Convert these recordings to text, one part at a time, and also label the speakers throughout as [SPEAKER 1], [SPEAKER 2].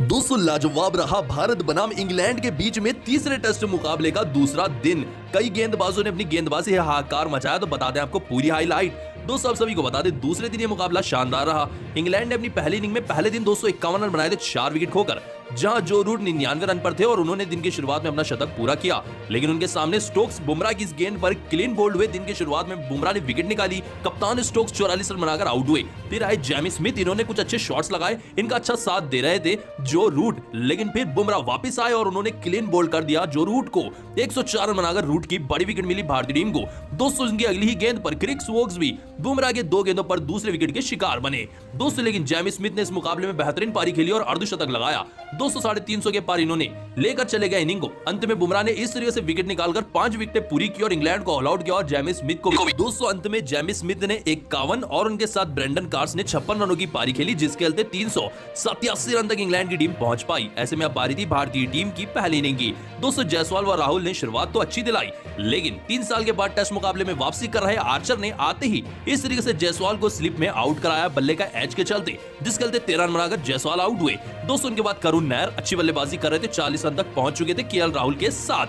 [SPEAKER 1] दोस्तों लाजवाब रहा भारत बनाम इंग्लैंड के बीच में तीसरे टेस्ट मुकाबले का दूसरा दिन। कई गेंदबाजों ने अपनी गेंदबाजी से हाहाकार मचाया, तो बता दें आपको पूरी हाईलाइट। दोस्तों आप सभी को बता दें दूसरे दिन ये मुकाबला शानदार रहा। इंग्लैंड ने अपनी पहली इनिंग में पहले दिन 251 रन बनाए थे 4 विकेट खोकर, जहां जो रूट 99 रन पर थे और उन्होंने दिन की शुरुआत में अपना शतक पूरा किया। लेकिन उनके सामने स्टोक्स बुमराह की इस गेंद पर क्लीन बोल्ड हुए। दिन की शुरुआत में बुमराह ने विकेट निकाली, कप्तान स्टोक्स 44 रन बनाकर आउट हुए। फिर आए जेमी स्मिथ, इन्होंने कुछ अच्छे शॉट्स लगाए, इनका अच्छा साथ दे रहे थे जो रूट। लेकिन फिर बुमराह वापस आए और उन्होंने क्लीन बोल्ड कर दिया जो रूट को। 104 रन बनाकर रूट की बड़ी विकेट मिली भारतीय टीम को। दोस्तों इनकी अगली ही गेंद पर क्रिस वोक्स भी बुमराह के 2 गेंदों पर दूसरे विकेट के शिकार बने। दोस्तों लेकिन जेमी स्मिथ ने इस मुकाबले में बेहतरीन पारी खेली और अर्धशतक लगाया। 350 के पार इन्होंने लेकर चले गए इनिंग को। अंत में बुमराह ने इस तरीके से विकेट निकालकर 5 विकेटें पूरी की और इंग्लैंड को ऑल आउट किया और जेमी स्मिथ को भी। दोस्तों अंत में जेमी स्मिथ ने 51 और उनके साथ ब्रेंडन कार्स ने 56 रनों की पारी खेली, जिसके चलते 387 रन तक इंग्लैंड की टीम पहुंच पाई। ऐसे में अब बारी थी भारतीय टीम की पहली इनिंग की। दोस्तों जायसवाल व राहुल ने शुरुआत तो अच्छी दिलाई, लेकिन 3 साल के बाद टेस्ट मुकाबले में वापसी कर रहे आर्चर ने आते ही इस तरीके से जायसवाल को स्लिप में आउट कराया बल्ले का एज के चलते, जिसके चलते 13 रन बनाकर जायसवाल आउट हुए। दोस्तों उनके बाद करुण नायर अच्छी बल्लेबाजी कर रहे थे, 40 रन तक पहुंच चुके थे केएल राहुल के साथ।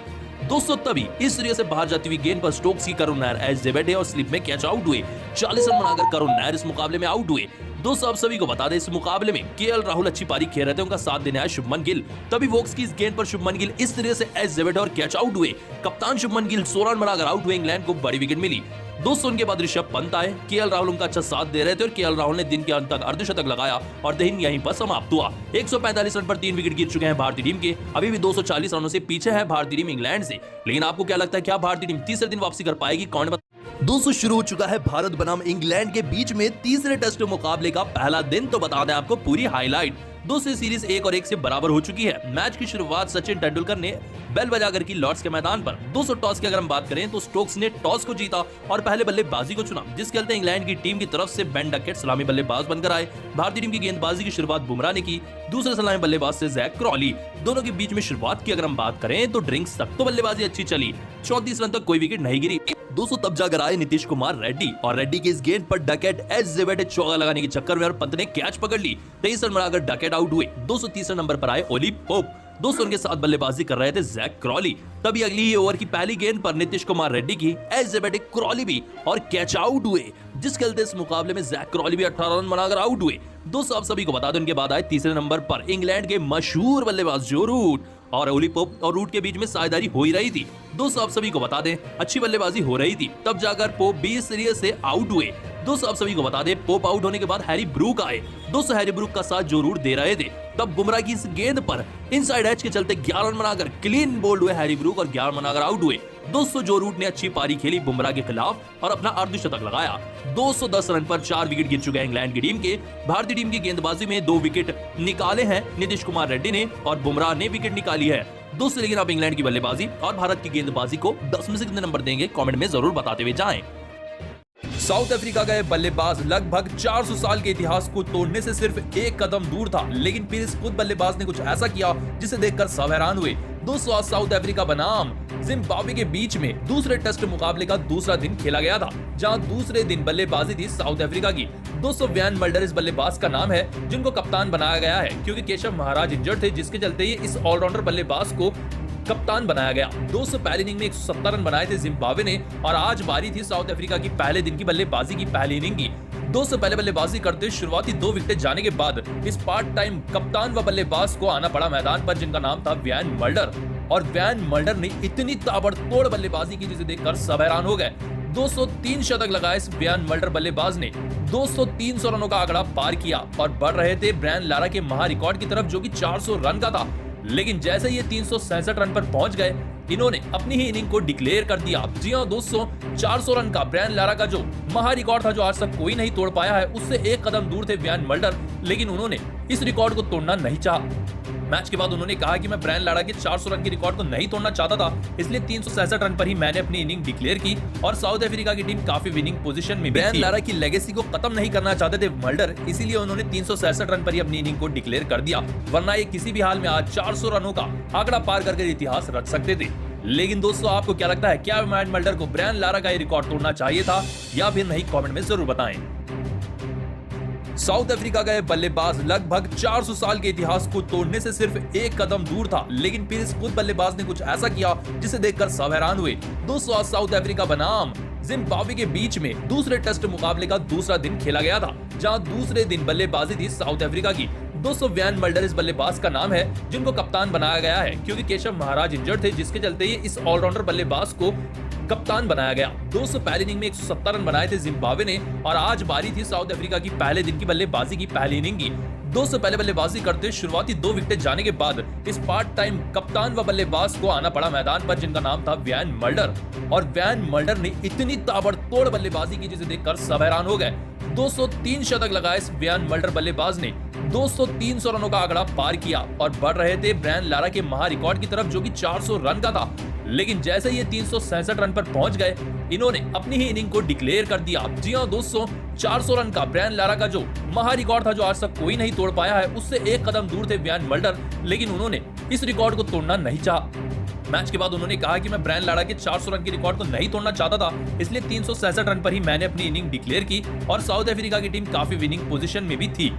[SPEAKER 1] दोस्तों तभी इस तरीके से बाहर जाती हुई गेंद पर स्टोक्स की करुण नायर एज से बैठे और स्लिप में कैच आउट हुए। 40 रन बनाकर करुण नायर इस मुकाबले में आउट हुए। दोस्तों आप सभी को बता दें इस मुकाबले में केएल राहुल अच्छी पारी खेल रहे थे, उनका साथ देने आया शुभमन गिल। तभी वोक्स की इस गेंद पर शुभमन गिल इस तरीके से एज से बैठे और कैच आउट हुए। कप्तान शुभमन गिल 16 रन बनाकर आउट हुए, इंग्लैंड को बड़ी विकेट मिली। दोस्तों उनके बाद ऋषभ पंत आए, केएल राहुल उनका अच्छा साथ दे रहे थे और केएल राहुल ने दिन के अंत तक अर्धशतक लगाया और दिन यहीं पर समाप्त हुआ। 145 रन पर 3 विकेट गिर चुके हैं भारतीय टीम के। अभी भी 240 रनों से पीछे है भारतीय टीम इंग्लैंड से। लेकिन आपको क्या लगता है, क्या भारतीय टीम तीसरे दिन वापसी कर पाएगी? कौन बता। दोस्तों शुरू हो चुका है भारत बनाम इंग्लैंड के बीच में तीसरे टेस्ट मुकाबले का पहला दिन, तो बता दें आपको पूरी हाईलाइट। दोस्तों सीरीज 1 और 1 से बराबर हो चुकी है। मैच की शुरुआत सचिन तेंदुलकर ने बेल बजाकर की लॉर्ड्स के मैदान पर। 200 टॉस की अगर हम बात करें तो स्टोक्स ने टॉस को जीता और पहले बल्लेबाजी को चुना, जिसके चलते इंग्लैंड की टीम की तरफ से बेन डकेट सलामी बल्लेबाज बनकर आए। भारतीय टीम की गेंदबाजी की शुरुआत बुमराह ने की, दूसरे सलामी बल्लेबाज से जैक क्रॉली। दोनों के बीच में शुरुआत की अगर हम बात करें तो ड्रिंक्स तक तो बल्लेबाजी अच्छी चली, 34 रन तक कोई विकेट नहीं गिरी। दोस्तों तब जाकर आए नीतीश कुमार रेड्डी और रेड्डी की इस गेंद पर डकेट एज से बैठे चौका लगाने के चक्कर में और पंत ने कैच पकड़ ली। 23 रन बनाकर डकेट आउट हुए। 230 नंबर पर आए ओली पोप। दोस्तों उनके साथ बल्लेबाजी कर रहे थे जैक क्रॉली। तभी अगली ही ओवर की पहली गेंद पर नीतीश कुमार रेड्डी की एज से बैठे क्रॉली भी और कैच आउट हुए, जिसके चलते इस मुकाबले में जैक क्रॉली भी 18 रन बनाकर आउट हुए। दोस्तों आप सभी को बता दें उनके बाद आए तीसरे नंबर पर इंग्लैंड के मशहूर बल्लेबाज जो रूट और ओली पोप और रूट के बीच में साझेदारी हो ही रही थी। दोस्तों आप सभी को बता दें अच्छी बल्लेबाजी हो रही थी, तब जाकर पोप 20 सीरीज से आउट हुए। दोस्तों आप सभी को बता दें पोप आउट होने के बाद हैरी ब्रूक आए। दोस्तों हैरी ब्रूक का साथ जो रूट दे रहे थे, तब बुमराह की इस गेंद पर इनसाइड एज के चलते 11 रन बनाकर क्लीन बोल्ड हुए हैरी ब्रूक और 11 रन बनाकर आउट हुए। दोस्तों जो रूट ने अच्छी पारी खेली बुमराह के खिलाफ और अपना अर्धशतक लगाया। 210 रन पर 4 विकेट गिर चुके हैं इंग्लैंड की टीम के। भारतीय टीम की गेंदबाजी में 2 विकेट निकाले हैं नीतीश कुमार रेड्डी ने और बुमराह ने विकेट निकाली है। दोस्तों लेकिन आप इंग्लैंड की बल्लेबाजी और भारत की गेंदबाजी को 10 में से कितने नंबर देंगे, कमेंट में जरूर बताते हुए जाएं। साउथ अफ्रीका का यह बल्लेबाज लगभग 400 साल के इतिहास को तोड़ने से सिर्फ एक कदम दूर था, लेकिन फिर इस खुद बल्लेबाज ने कुछ ऐसा किया जिसे देखकर सब हैरान हुए। दोस्तों आज साउथ अफ्रीका बनाम जिम्बाब्वे के बीच में दूसरे टेस्ट मुकाबले का दूसरा दिन खेला गया था, जहां दूसरे दिन बल्लेबाजी थी साउथ अफ्रीका की। दोस्तों वैन मल्डर इस बल्लेबाज का नाम है जिनको कप्तान बनाया गया है, क्योंकि केशव महाराज इंजर्ड थे, जिसके चलते ही इस ऑलराउंडर बल्लेबाज को कप्तान बनाया गया। 200 पहली इनिंग में 170 रन बनाए थे जिम्बाब्वे ने और आज बारी थी साउथ अफ्रीका की पहले दिन की बल्लेबाजी की पहली इनिंग की। 200 पहले बल्लेबाजी करते शुरुआती 2 विकेट जाने के बाद इस पार्ट टाइम कप्तान व बल्लेबाज को आना पड़ा मैदान पर, जिनका नाम था वैन मल्डर। और वैन मल्डर ने इतनी ताबड़तोड़ बल्लेबाजी की जिसे देखकर सब हैरान हो गए। 203 शतक लगाए इस वैन मल्डर बल्लेबाज ने। 200-300 रनों का आंकड़ा पार किया और बढ़ रहे थे ब्रायन लारा के महा रिकॉर्ड की तरफ, जो कि 400 रन का था। लेकिन जैसे ये 367 रन पर पहुंच गए, इन्होंने अपनी ही इनिंग को डिक्लेयर कर दिया। जी हां दोस्तों, 400 रन का ब्रायन लारा का जो महा रिकॉर्ड था, जो आज तक कोई नहीं तोड़ पाया है, उससे एक कदम दूर थे वैन मल्डर, लेकिन उन्होंने इस रिकॉर्ड को तोड़ना नहीं चाहा। मैच के बाद उन्होंने कहा कि मैं ब्रायन लारा के 400 रन के रिकॉर्ड को नहीं तोड़ना चाहता था, इसलिए 367 रन पर ही मैंने अपनी इनिंग डिक्लेयर की और साउथ अफ्रीका की टीम काफी विनिंग पोजीशन में। ब्रायन लारा की लेगेसी को खत्म नहीं करना चाहते थे मल्डर, इसीलिए उन्होंने 367 रन पर ही अपनी इनिंग को डिक्लेयर कर दिया, वरना ये किसी भी हाल में आज 400 रनों का आंकड़ा पार करके इतिहास रच सकते थे। लेकिन दोस्तों आपको क्या लगता है, क्या वैन मल्डर को ब्रायन लारा का ये रिकॉर्ड तोड़ना चाहिए था या फिर नहीं? कमेंट में जरूर बताएं। साउथ अफ्रीका का यह बल्लेबाज लगभग 400 साल के इतिहास को तोड़ने से सिर्फ एक कदम दूर था, लेकिन फिर इस खुद बल्लेबाज ने कुछ ऐसा किया जिसे देखकर सब हैरान हुए। दोस्तों, आज साउथ अफ्रीका बनाम जिम्बाब्वे के बीच में दूसरे टेस्ट मुकाबले का दूसरा दिन खेला गया था, जहां दूसरे दिन बल्लेबाजी थी साउथ अफ्रीका की। दोस्तों, वैन मल्डर इस बल्लेबाज का नाम है जिनको कप्तान बनाया गया है, क्योंकि केशव महाराज इंजर्ड थे, जिसके चलते ही इस ऑलराउंडर बल्लेबाज को कप्तान बनाया गया। दोस्तों, पहली इनिंग में 170 रन बनाए थे जिम्बाब्वे ने, और आज बारी थी साउथ अफ्रीका की पहले दिन की बल्लेबाजी की पहली इनिंग की। दोस्तों, पहले बल्लेबाजी करते शुरुआती 2 विकेट जाने के बाद इस पार्ट टाइम कप्तान व बल्लेबाज को आना पड़ा मैदान पर, जिनका नाम था वैन मल्डर। और वैन मल्डर ने इतनी ताबड़तोड़ बल्लेबाजी की जिसे देखकर सब हैरान हो गए। 203 शतक लगाए इस वैन मल्डर बल्लेबाज ने, 300 रनों का आंकड़ा पार किया और बढ़ रहे थे ब्रायन लारा के महा रिकॉर्ड की तरफ, जो कि 400 रन का था। लेकिन जैसे ये 367 रन पर पहुंच गए, इन्होंने अपनी ही इनिंग को डिक्लेयर कर दिया। जी हां दोस्तों, 400 रन का ब्रायन लारा का जो महा रिकॉर्ड था, जो आज तक कोई नहीं तोड़ पाया है, उससे एक कदम दूर थे वैन मल्डर, लेकिन उन्होंने इस रिकॉर्ड को तोड़ना नहीं चाहा। मैच के बाद उन्होंने कहा कि मैं ब्रायन लारा के 400 रन के रिकॉर्ड को नहीं तोड़ना चाहता था, इसलिए 367 रन पर ही मैंने अपनी इनिंग डिक्लेयर की, और साउथ अफ्रीका की टीम काफी विनिंग पोजीशन में भी थी।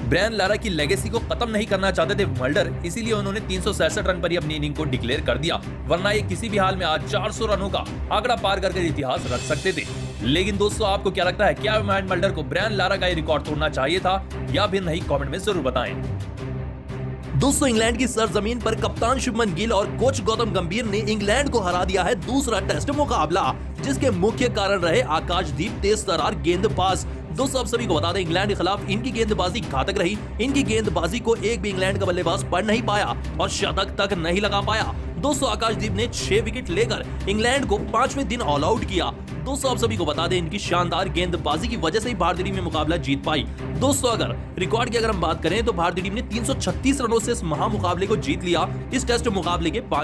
[SPEAKER 1] ब्रायन लारा की लेगेसी को खत्म नहीं करना चाहते थे मल्डर, इसीलिए उन्होंने 367 रन पर ही अपनी इनिंग को डिक्लेयर कर दिया, वरना ये किसी भी हाल में आज 400 रनों का आंकड़ा पार करके इतिहास रख सकते थे। लेकिन दोस्तों, आपको क्या लगता है, क्या वैन मल्डर को ब्रायन लारा का ये रिकॉर्ड तोड़ना चाहिए था या फिर नहीं? कमेंट में जरूर बताएं। दोस्तों, इंग्लैंड की सरजमीन पर कप्तान शुभमन गिल और कोच गौतम गंभीर ने इंग्लैंड को हरा दिया है दूसरा टेस्ट मुकाबला, जिसके मुख्य कारण रहे आकाशदीप तेज तर्रार गेंदबाज। दोस्तों, आप सभी को बता दें, इंग्लैंड के खिलाफ इनकी गेंदबाजी घातक रही। इनकी गेंदबाजी को एक भी इंग्लैंड का बल्लेबाज पढ़ नहीं पाया और शतक तक नहीं लगा पाया। दोस्तों, आकाशदीप ने 6 विकेट लेकर इंग्लैंड को 5वें दिन ऑल आउट किया। दोस्तों, आप सभी को बता दें, इनकी शानदार गेंदबाजी की वजह से ही भारतीय टीम में मुकाबला जीत पाई। दोस्तों, अगर रिकॉर्ड की अगर हम बात करें तो भारतीय टीम ने 336 रनों से इस महामुकाबले को जीत लिया। इस टेस्ट मुकाबले के 5